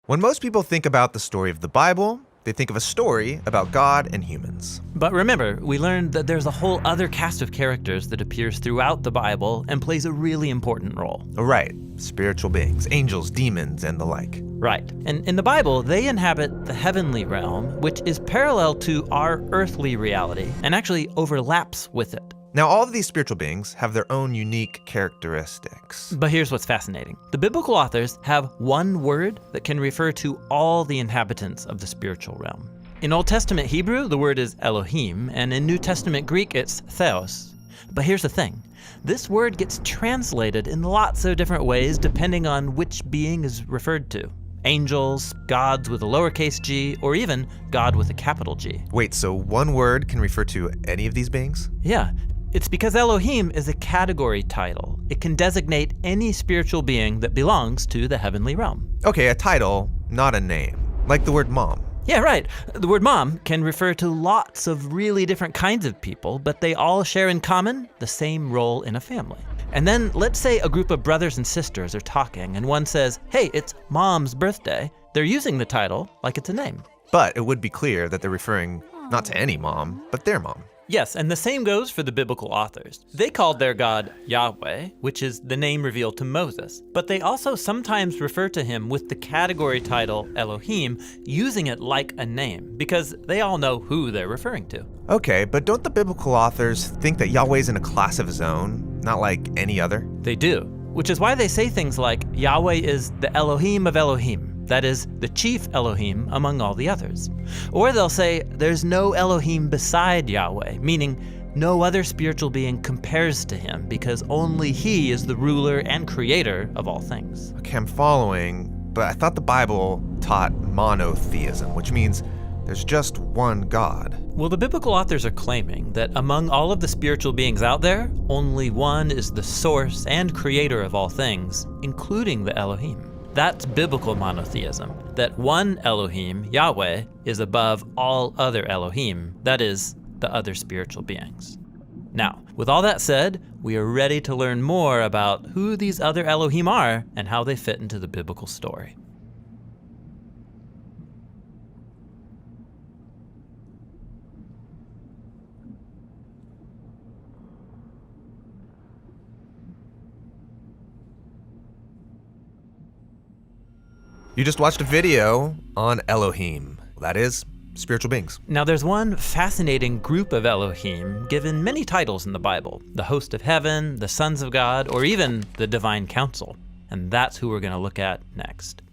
When most people think about the story of the Bible, they think of a story about God and humans. But remember, we learned that there's a whole other cast of characters that appears throughout the Bible and plays a really important role. Right, spiritual beings, angels, demons, and the like. Right, and in the Bible, they inhabit the heavenly realm, which is parallel to our earthly reality and actually overlaps with it. Now, all of these spiritual beings have their own unique characteristics. But here's what's fascinating. The biblical authors have one word that can refer to all the inhabitants of the spiritual realm. In Old Testament Hebrew, the word is Elohim, and in New Testament Greek, it's theos. But here's the thing. This word gets translated in lots of different ways depending on which being is referred to. Angels, gods with a lowercase g, or even God with a capital G. Wait, so one word can refer to any of these beings? Yeah. It's because Elohim is a category title. It can designate any spiritual being that belongs to the heavenly realm. Okay, a title, not a name. Like the word mom. Yeah, right. The word mom can refer to lots of really different kinds of people, but they all share in common the same role in a family. And then let's say a group of brothers and sisters are talking and one says, hey, it's mom's birthday. They're using the title like it's a name. But it would be clear that they're referring not to any mom, but their mom. Yes, and the same goes for the biblical authors. They called their God Yahweh, which is the name revealed to Moses. But they also sometimes refer to him with the category title Elohim, using it like a name, because they all know who they're referring to. Okay, but don't the biblical authors think that Yahweh's in a class of his own, not like any other? They do, which is why they say things like Yahweh is the Elohim of Elohim. That is, the chief Elohim among all the others. Or they'll say, there's no Elohim beside Yahweh, meaning no other spiritual being compares to him because only he is the ruler and creator of all things. Okay, I'm following, but I thought the Bible taught monotheism, which means there's just one God. Well, the biblical authors are claiming that among all of the spiritual beings out there, only one is the source and creator of all things, including the Elohim. That's biblical monotheism, that one Elohim, Yahweh, is above all other Elohim, that is, the other spiritual beings. Now, with all that said, we are ready to learn more about who these other Elohim are and how they fit into the biblical story. You just watched a video on Elohim, that is, spiritual beings. Now there's one fascinating group of Elohim given many titles in the Bible. The host of heaven, the sons of God, or even the divine council. And that's who we're going to look at next.